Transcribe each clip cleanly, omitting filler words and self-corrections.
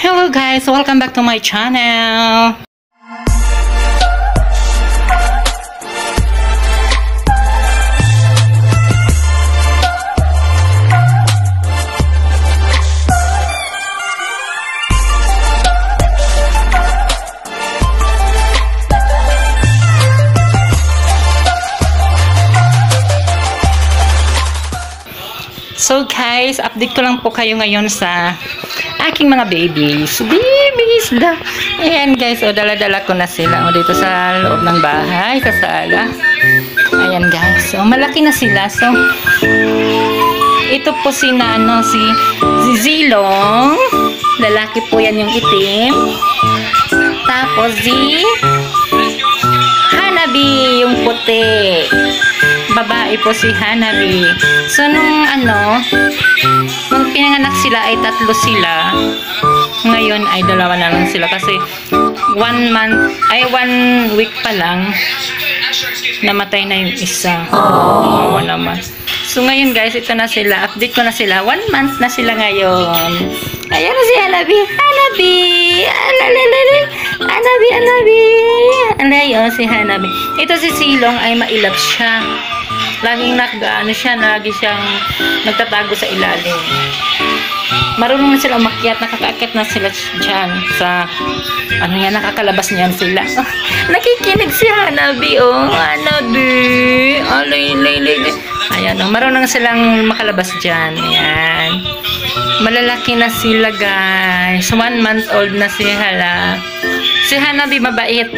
Hello guys, welcome back to my channel. So guys, update ko lang po kayo ngayon sa aking mga babies. Babies da. Ayan guys, dala-dala ko na sila dito sa loob ng bahay, sa sala. Ayan guys, so malaki na sila. So ito po si Zilong. Lalaki po yan yung itim. Tapos si Hanabi yung puti. Babae po si Hanabi. So nung pinanganak sila ay 3 sila. Ngayon ay 2 na lang sila kasi 1 week pa lang namatay na yung isa. Oo naman. So ngayon guys, ito na sila. Update ko na sila. 1 month na sila ngayon. Ayan na si Hanabi. Hanabi! Hanabi! Ayan si Hanabi. Ito si Silong ay mailap siya. Laging lagi siyang nagtatago sa ilalim. Marunong na sila umakyat, nakakaakyat na sila dyan sa, nakakalabas niyan sila. Nakikinig si Hanabi, Hanabi. Ayan, marunong silang makalabas dyan. Ayan. Malalaki na sila, guys. 1 month old na si Hanabi, mabait.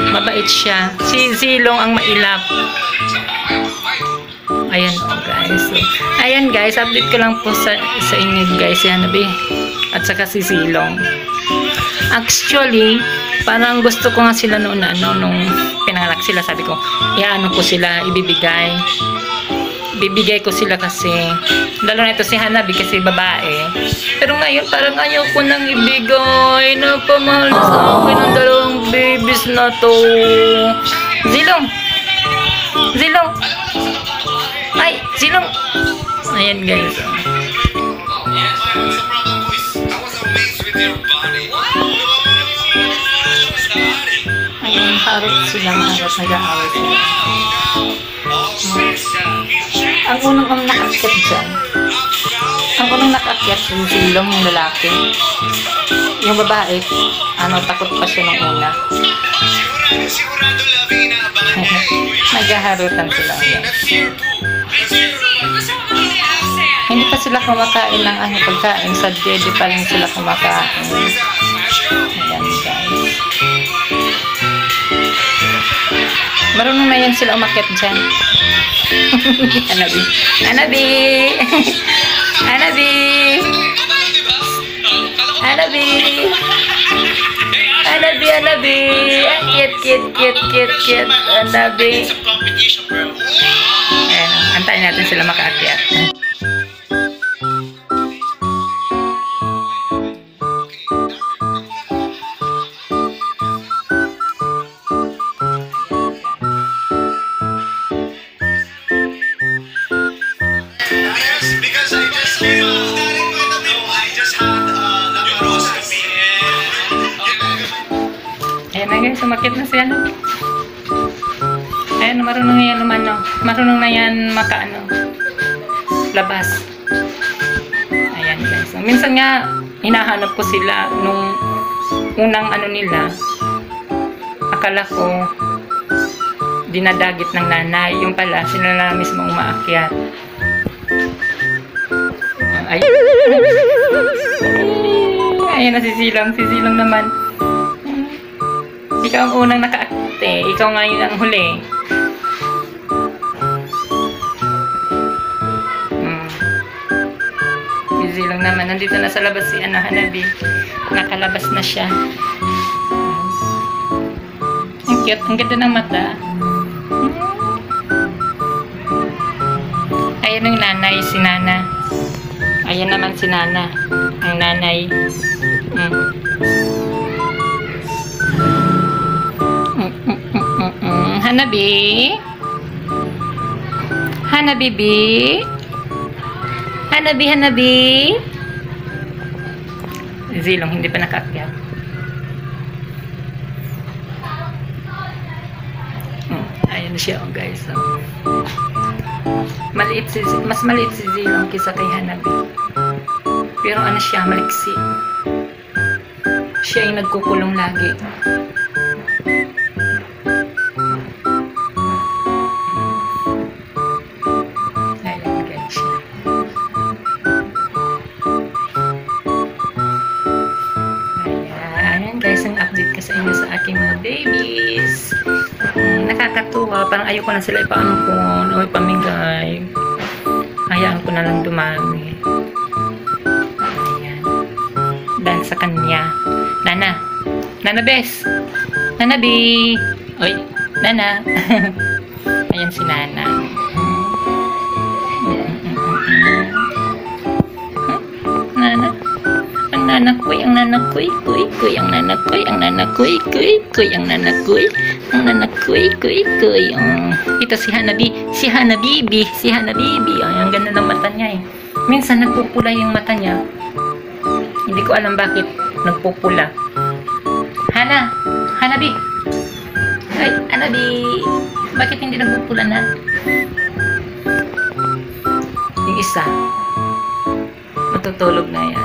Mabait siya. Si Zilong ang mailap. Ayan guys. So, ayan guys, update ko lang po sa inyo guys, si Hanabi at saka si Zilong. Actually, parang gusto ko nga sila nung pinanganak sila, sabi ko, ko sila, ibibigay ko sila kasi, lalo na ito si Hanabi kasi babae. Pero ngayon, parang ayaw ko nang ibigay. Napamahal na sa akin ang 2 babies na to. Zilong! Zilong! Ay! Zilong! Ayan guys. Ayan, harap silang nag-aaway sila. Ang unang nakakyat dyan. Ang unang nakakyat si Zilong, yung lalaki. Yung babae, takot pa siya nung una. Naghaharutan sila. Hindi pa sila kumakain ng pagkain. Sa dede pa rin sila kumakain. Ayan guys. Marunong na yan sila umakyat dyan. Hanabi. Hanabi! Hanabi! Hanabi! Hanabi! Hanabi! Cute! Hanabi! Ayan, antayin natin sila makaakyat. Ayan na guys, sumakit na siya. Ayan, marunong na yan marunong na yan labas. Ayan guys. So, minsan nga, hinahanap ko sila nung unang nila. Akala ko, dinadagit ng nanay. Yung pala, sila na mismo umaakyat. Ayan. Ayan na si Silong naman. Ikaw ang unang nakaakte. Ikaw ngayon ang huli. Easy lang naman. Nandito na sa labas si Hanabi. Nakalabas na siya. Ang cute. Ang ganda ng mata. Ayan yung nanay, si Nana. Ayan naman si Nana. Ang nanay. Hanabi? Hanabi? Hanabi? Zilong hindi pa nakaakyat. Ayan na siya, guys. So, mas maliit si Zilong kaysa kay Hanabi. Pero ano siya, maliksi. Siya yung nagkukulong lagi. Ayan, guys. Ayan, guys, ang update ko sa inyo sa aking mga babies. Nakakatuwa, parang ayoko na sila ipaampon o ipamigay. Hayaan ko na lang dumami. Ayan. Dahil sa kanya. Nana. Nana Bes. Nana B. Oy, Nana. Ayan si Nana. Nana. Ang nanakoy, ang nanakoy, kuy, ang nanakoy, ang nanakoy, kuy, ang nanakoy, ang nanakoy, kuy. Ito si Hanabi, si Hanabibi. Ay, ang ganda ng mata niya eh. Minsan nagpupula yung mata niya. Hindi ko alam bakit nagpupula. Hanabi. Ay, Hanabi. Bakit hindi nagpupula na? Yung isa. Matutulog na yan.